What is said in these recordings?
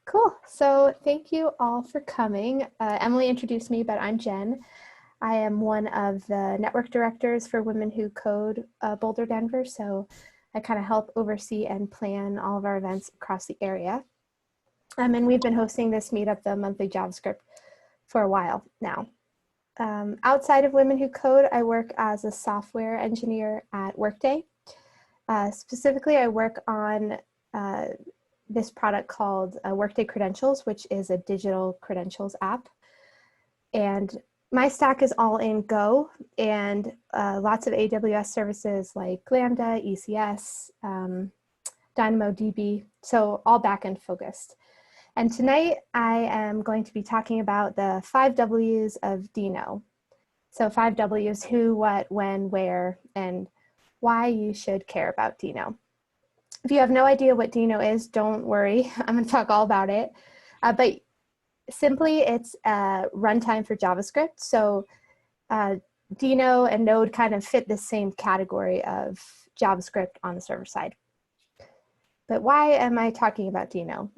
Cool. So thank you all for coming. Emily introduced me, but I'm Jen. I am one of the network directors for Women Who Code Boulder, Denver. So I kind of help oversee and plan all of our events across the area. And we've been hosting this meetup, the monthly JavaScript, for a while now. Outside of Women Who Code, I work as a software engineer at Workday. Specifically, I work on this product called Workday Credentials, which is a digital credentials app. And my stack is all in Go and lots of AWS services like Lambda, ECS, DynamoDB, so all backend focused. And tonight I am going to be talking about the 5 W's of Deno. So 5 W's: who, what, when, where, and why you should care about Deno. If you have no idea what Deno is, don't worry. I'm going to talk all about it. But simply, it's a runtime for JavaScript. So Deno and Node kind of fit the same category of JavaScript on the server side. But why am I talking about Deno?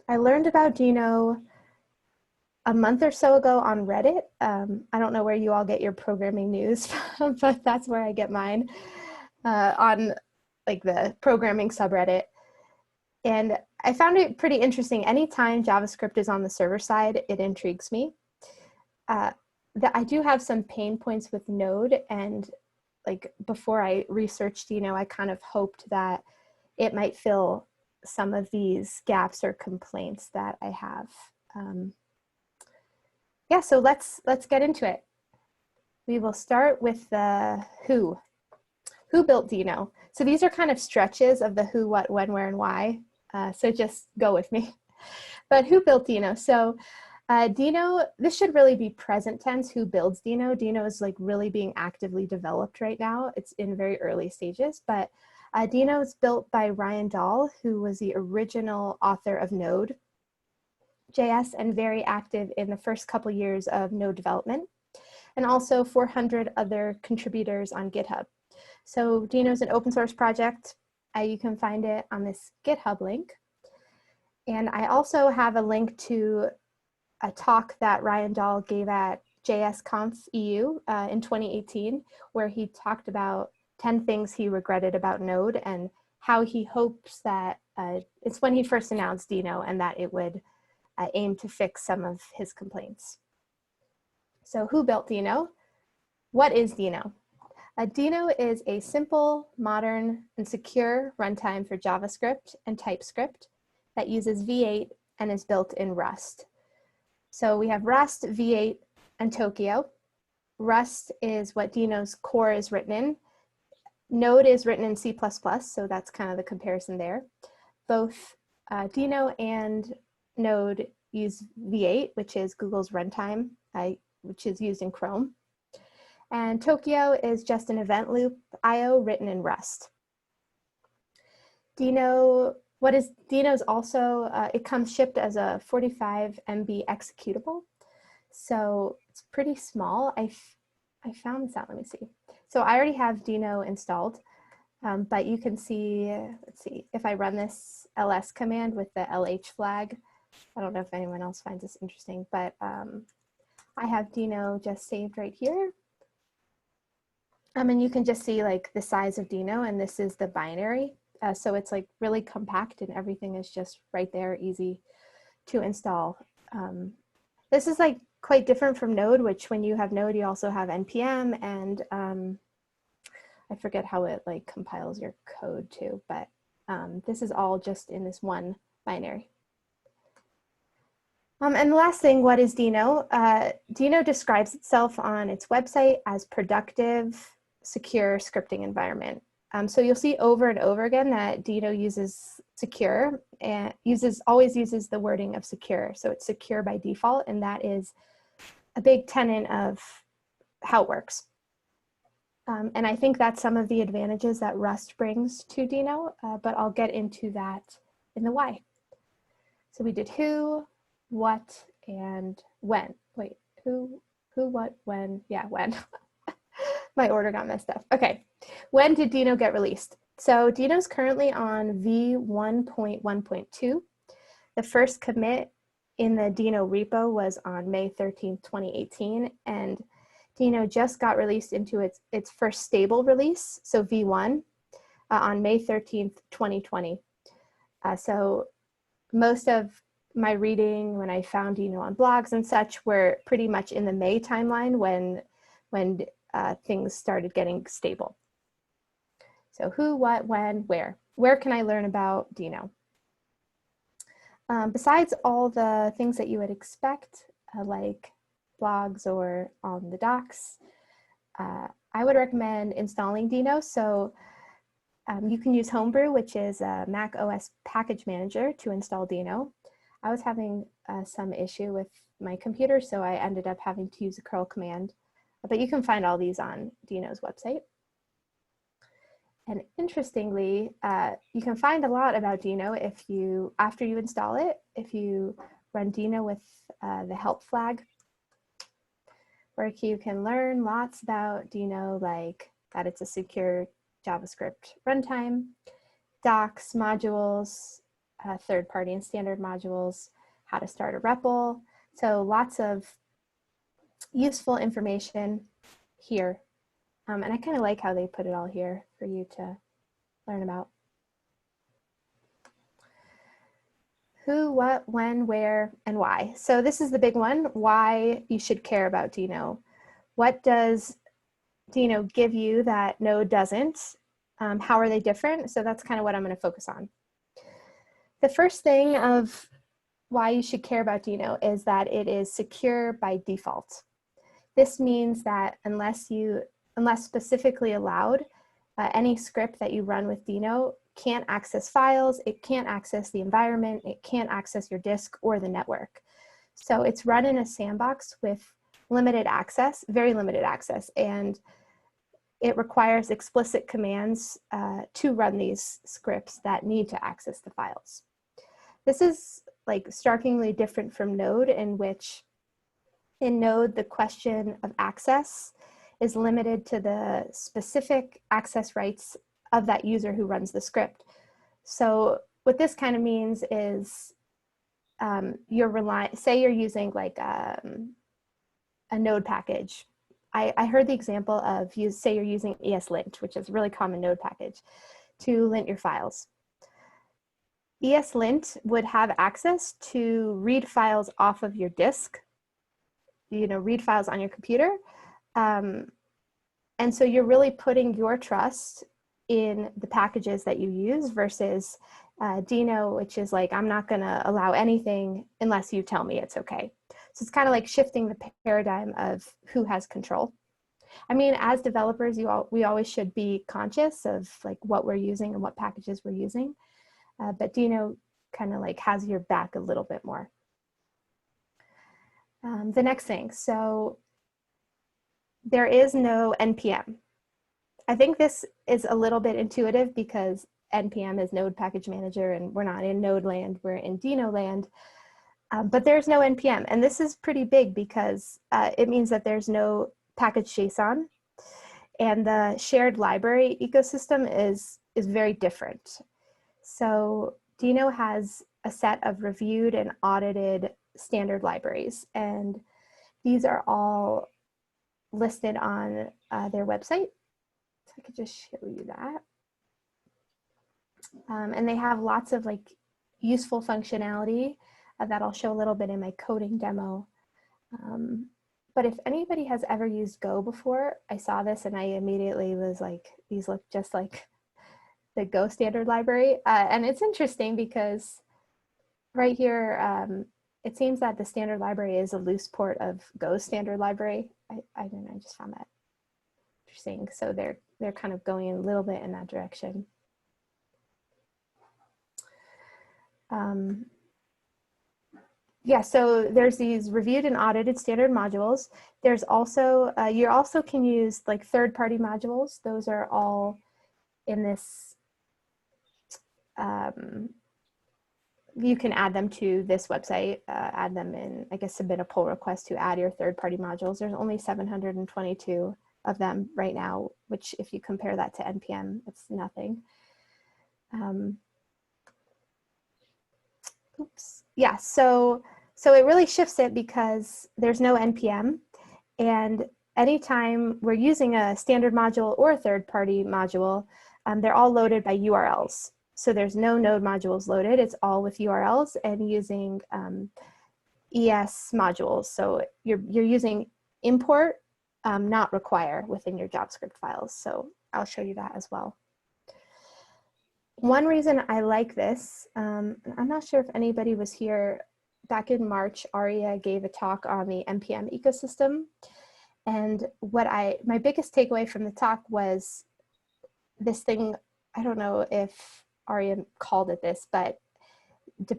I learned about Deno a month or so ago on Reddit. I don't know where you all get your programming news, but that's where I get mine, on like the programming subreddit. And I found it pretty interesting. Anytime JavaScript is on the server side, it intrigues me. I do have some pain points with Node, and like before I researched Deno, I kind of hoped that it might fill some of these gaps or complaints that I have. Yeah, so let's get into it. We will start with the who. Who built Deno? So these are kind of stretches of the who, what, when, where, and why. So just go with me. But who built Deno? So Deno, this should really be present tense. Who builds Deno? Deno is like really being actively developed right now. It's in very early stages, but Deno is built by Ryan Dahl, who was the original author of Node JS and very active in the first couple years of Node development, and also 400 other contributors on GitHub. So Deno is an open source project. You can find it on this GitHub link. And I also have a link to a talk that Ryan Dahl gave at JSConf EU in 2018, where he talked about 10 things he regretted about Node and how he hopes that it's when he first announced Deno and that it would aim to fix some of his complaints. So who built Deno? What is Deno? Deno is a simple, modern, and secure runtime for JavaScript and TypeScript that uses V8 and is built in Rust. So we have Rust, V8, and Tokio. Rust is what Deno's core is written in. Node is written in C++, so that's kind of the comparison there. Both Deno and Node use V8, which is Google's runtime, which is used in Chrome. And Tokio is just an event loop IO written in Rust. Deno, what is Deno is also, it comes shipped as a 45 MB executable. So it's pretty small. I found this out, let me see. So I already have Deno installed, but you can see, let's see, if I run this ls command with the LH flag, I don't know if anyone else finds this interesting, but I have Deno just saved right here. And you can just see like the size of Deno, and this is the binary. So it's like really compact and everything is just right there, easy to install. This is like quite different from Node, which when you have Node, you also have NPM and I forget how it like compiles your code too, but this is all just in this one binary. And the last thing, what is Deno? Deno describes itself on its website as productive, secure scripting environment. So you'll see over and over again that Deno uses secure and always uses the wording of secure. So it's secure by default, and that is a big tenet of how it works. And I think that's some of the advantages that Rust brings to Deno, but I'll get into that in the why. So we did who, what, and when. Wait, who, what, when? Yeah, when. My order got messed up. Okay, when did Deno get released? So Deno's currently on V1.1.2. The first commit in the Deno repo was on May 13th, 2018, and Deno just got released into its first stable release, so V1, on May 13th, 2020. So most of my reading when I found Deno on blogs and such were pretty much in the May timeline when things started getting stable. So who, what, when, where? Where can I learn about Deno? Besides all the things that you would expect, like blogs or on the docs, I would recommend installing Deno. So you can use Homebrew, which is a Mac OS package manager, to install Deno. I was having some issue with my computer, so I ended up having to use a curl command. But you can find all these on Deno's website. And interestingly, you can find a lot about Deno after you install it, if you run Deno with the help flag, where you can learn lots about Deno, like that it's a secure JavaScript runtime, docs, modules, third-party and standard modules, how to start a REPL. So lots of useful information here. And I kind of like how they put it all here for you to learn about. Who, what, when, where, and why. So this is the big one, why you should care about Deno. What does Deno give you that Node doesn't? How are they different? So that's kind of what I'm going to focus on. The first thing of why you should care about Deno is that it is secure by default. This means that unless specifically allowed, any script that you run with Deno can't access files, it can't access the environment, it can't access your disk or the network. So it's run in a sandbox with limited access, very limited access, and it requires explicit commands to run these scripts that need to access the files. This is like starkly different from Node, in which in Node, the question of access is limited to the specific access rights of that user who runs the script. So what this kind of means is say you're using like a Node package. I heard the example of say you're using ESLint, which is a really common Node package, to lint your files. ESLint would have access to read files off of your disk, read files on your computer. And so you're really putting your trust in the packages that you use versus Deno, which is like, I'm not going to allow anything unless you tell me it's okay. So it's kind of like shifting the paradigm of who has control. I mean, as developers, we always should be conscious of like what we're using and what packages we're using. But Deno kind of like has your back a little bit more. The next thing, so there is no NPM. I think this is a little bit intuitive because NPM is Node Package Manager and we're not in Node land, we're in Deno land. But there's no NPM, and this is pretty big because it means that there's no package JSON, and the shared library ecosystem is very different. So Deno has a set of reviewed and audited standard libraries, and these are all listed on their website. So I could just show you that. And they have lots of like useful functionality that I'll show a little bit in my coding demo. But if anybody has ever used Go before, I saw this and I immediately was like, these look just like the Go standard library. And it's interesting because right here, it seems that the standard library is a loose port of Go's standard library. I don't know, I just found that interesting. So they're kind of going a little bit in that direction. Yeah, so there's these reviewed and audited standard modules. There's also, you also can use like third-party modules. Those are all in this, you can add them to this website, add them in, I guess, submit a pull request to add your third-party modules. There's only 722 of them right now, which if you compare that to NPM, it's nothing. Oops. Yeah, so it really shifts it because there's no NPM, and anytime we're using a standard module or a third-party module, they're all loaded by URLs. So there's no node modules loaded. It's all with URLs and using ES modules. So you're using import, not require within your JavaScript files. So I'll show you that as well. One reason I like this, I'm not sure if anybody was here back in March, Aria gave a talk on the NPM ecosystem. And my biggest takeaway from the talk was this thing, I don't know if Aria called it this, but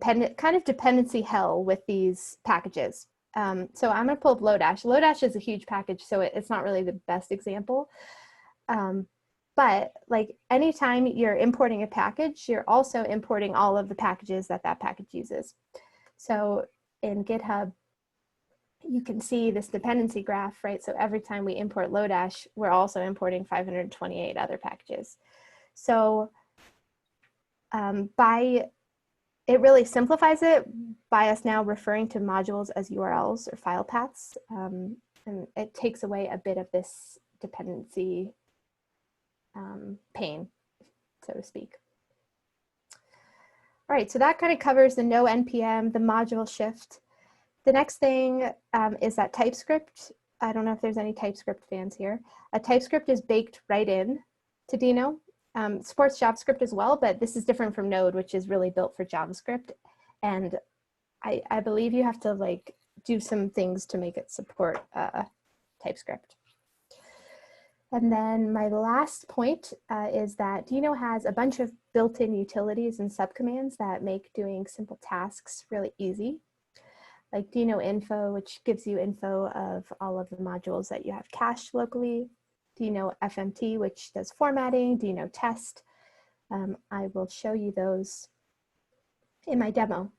kind of dependency hell with these packages. So I'm gonna pull up Lodash. Lodash is a huge package, so it's not really the best example. But like anytime you're importing a package, you're also importing all of the packages that package uses. So in GitHub, you can see this dependency graph, right? So every time we import Lodash, we're also importing 528 other packages. So it really simplifies it by us now referring to modules as URLs or file paths. And it takes away a bit of this dependency pain, so to speak. All right, so that kind of covers the no NPM, the module shift. The next thing is that TypeScript. I don't know if there's any TypeScript fans here. TypeScript is baked right in to Deno. Supports JavaScript as well, but this is different from Node, which is really built for JavaScript. And I believe you have to like do some things to make it support TypeScript. And then my last point is that Deno has a bunch of built-in utilities and subcommands that make doing simple tasks really easy. Like Deno info, which gives you info of all of the modules that you have cached locally. Deno FMT, which does formatting. Deno test. I will show you those in my demo,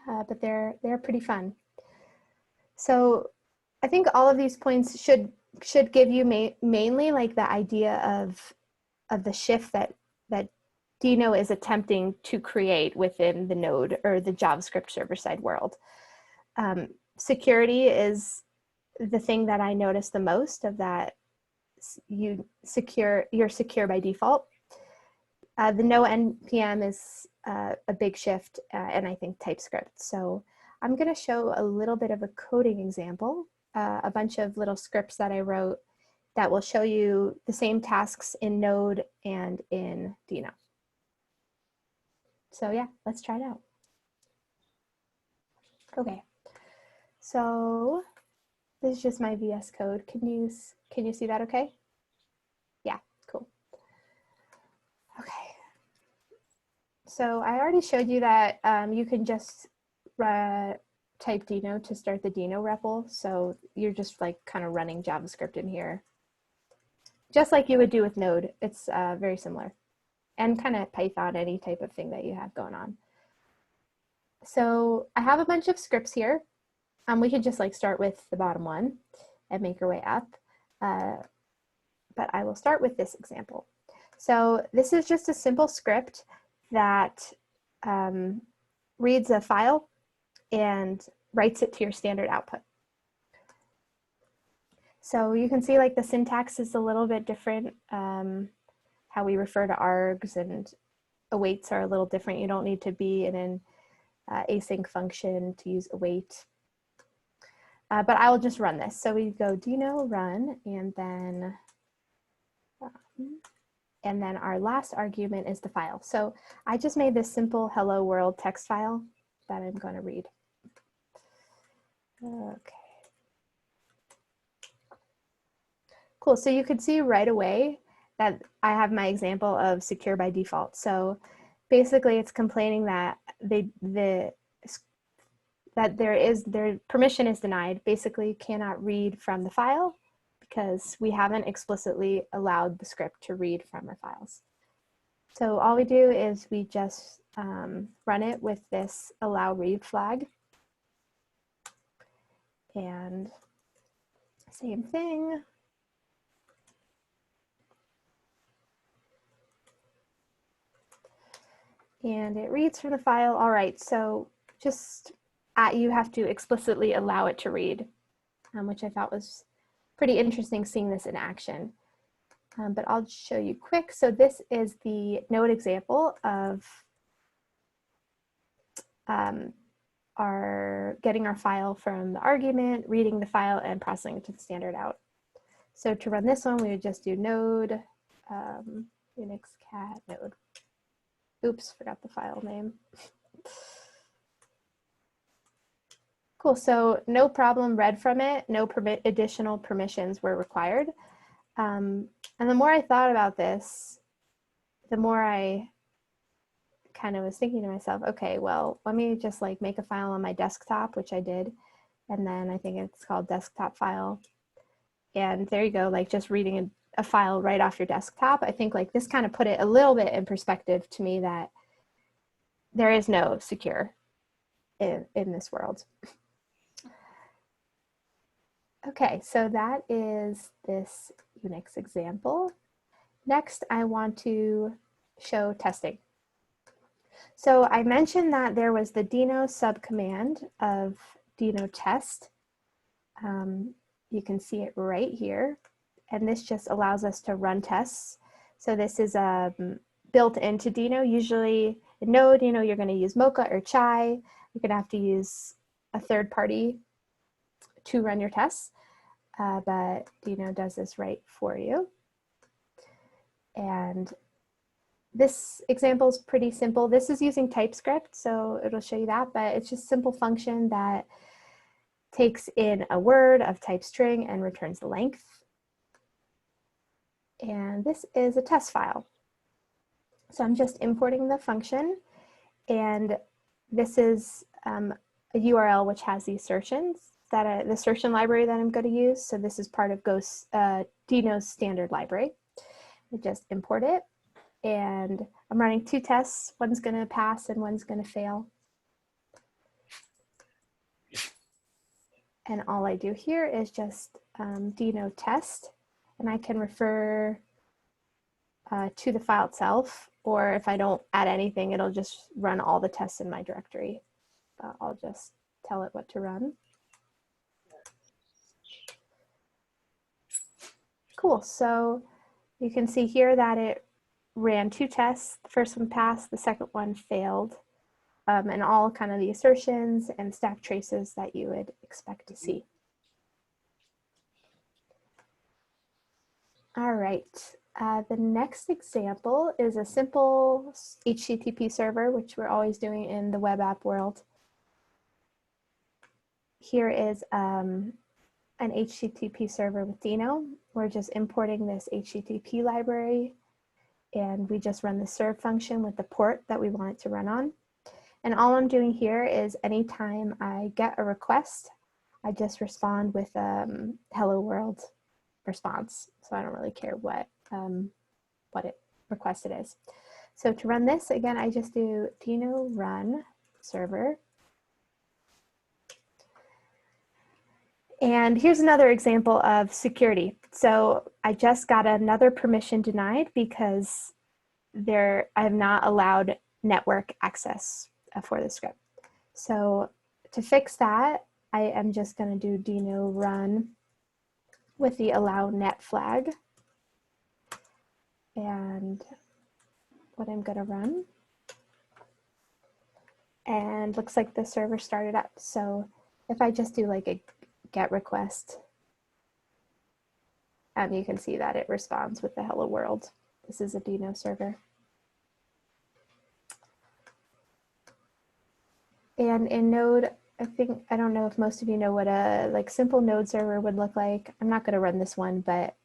but they're pretty fun. So I think all of these points should give you mainly like the idea of the shift that Deno is attempting to create within the Node or the JavaScript server-side world. Security is the thing that I noticed the most of that. You're secure by default. The no NPM is a big shift, and I think TypeScript. So I'm going to show a little bit of a coding example, a bunch of little scripts that I wrote that will show you the same tasks in Node and in Deno. So yeah, let's try it out. Okay, so this is just my VS Code. Can you see that okay? Yeah, cool. Okay. So I already showed you that you can just type Deno to start the Deno REPL. So you're just like kind of running JavaScript in here. Just like you would do with Node. It's very similar. And kind of Python, any type of thing that you have going on. So I have a bunch of scripts here. We could just like start with the bottom one and make our way up. But I will start with this example. So this is just a simple script that reads a file and writes it to your standard output. So you can see like the syntax is a little bit different. How we refer to args and awaits are a little different. You don't need to be in an async function to use await. But I will just run this. So we go Deno run, and then our last argument is the file. So I just made this simple hello world text file that I'm going to read. Okay. Cool. So you could see right away that I have my example of secure by default. So basically it's complaining that their permission is denied, basically cannot read from the file because we haven't explicitly allowed the script to read from our files. So all we do is we just run it with this allow read flag. And same thing. And it reads from the file. All right, so just you have to explicitly allow it to read, which I thought was pretty interesting seeing this in action. But I'll show you quick. So this is the node example of getting our file from the argument, reading the file, and processing it to the standard out. So to run this one, we would just do node Unix cat node. Oops, forgot the file name. Cool, so no problem read from it, no additional permissions were required. And the more I thought about this, the more I kind of was thinking to myself, okay, well, let me just like make a file on my desktop, which I did. And then I think it's called desktop file. And there you go, like just reading a file right off your desktop. I think like this kind of put it a little bit in perspective to me that there is no secure in this world. Okay, so that is this Unix example. Next, I want to show testing. So I mentioned that there was the Deno subcommand of Deno test. You can see it right here. And this just allows us to run tests. So this is built into Deno. Usually in Node, you're going to use Mocha or Chai. You're going to have to use a third party to run your tests. But Deno does this right for you. And this example is pretty simple. This is using TypeScript, so it'll show you that, but it's just a simple function that takes in a word of type string and returns the length. And this is a test file. So I'm just importing the function, and this is a URL which has the assertions, the assertion library that I'm going to use. So this is part of Deno's standard library. I just import it, and I'm running two tests. One's going to pass and one's going to fail. And all I do here is just Deno test, and I can refer to the file itself, or if I don't add anything, it'll just run all the tests in my directory. I'll just tell it what to run. Cool, so you can see here that it ran two tests. The first one passed, the second one failed, and all kind of the assertions and stack traces that you would expect to see. All right, the next example is a simple HTTP server, which we're always doing in the web app world. Here is an HTTP server with Deno. We're just importing this HTTP library, and we just run the serve function with the port that we want it to run on. And all I'm doing here is anytime I get a request, I just respond with hello world response. So I don't really care what request it is. So to run this, again, I just do Deno run server. And here's another example of security. So I just got another permission denied because I have not allowed network access for the script. So to fix that, I am just going to do Deno run with the allow net flag. And what I'm going to run. And looks like the server started up. So if I just do like a get request, you can see that it responds with the hello world. This is a Deno server. And in Node, I don't know if most of you know what a simple Node server would look like. I'm not going to run this one, but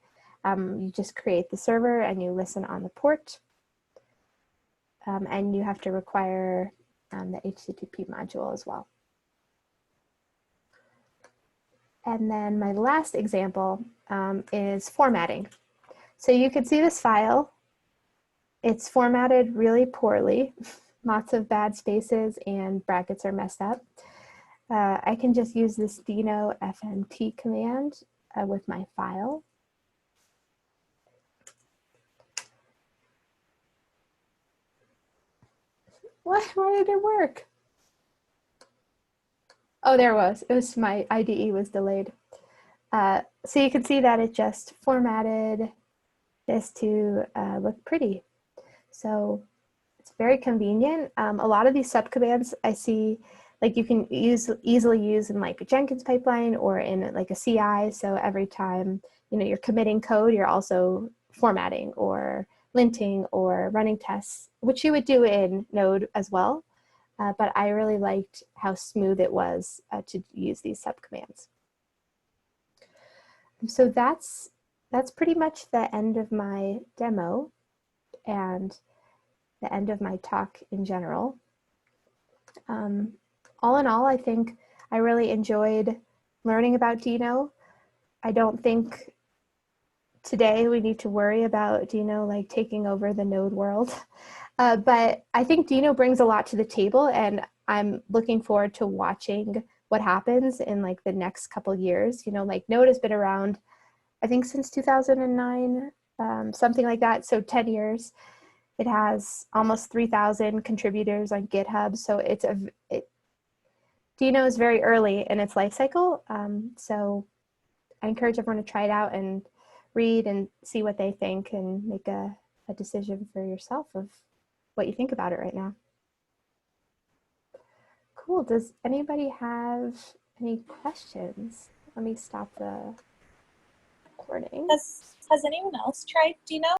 you just create the server and you listen on the port. And you have to require the HTTP module as well. And then my last example is formatting. So you can see this file. It's formatted really poorly. Lots of bad spaces and brackets are messed up. I can just use this Deno fmt command with my file. Why did it work? Oh, there was. It was my IDE was delayed. So you can see that it just formatted this to look pretty. So it's very convenient. A lot of these subcommands I see, like you can easily use in like a Jenkins pipeline or in like a CI. So every time you're committing code, you're also formatting or linting or running tests, which you would do in Node as well. But I really liked how smooth it was to use these subcommands. So that's pretty much the end of my demo and the end of my talk in general. All in all, I think I really enjoyed learning about Deno. I don't think today we need to worry about Deno like taking over the Node world. But I think Deno brings a lot to the table, and I'm looking forward to watching what happens in like the next couple years. Like Node has been around, I think, since 2009, something like that. So 10 years. It has almost 3,000 contributors on GitHub. So Deno is very early in its life cycle. So I encourage everyone to try it out and read and see what they think and make a decision for yourself of what you think about it right now. Cool. Does anybody have any questions? Let me stop the recording. Has anyone else tried Deno?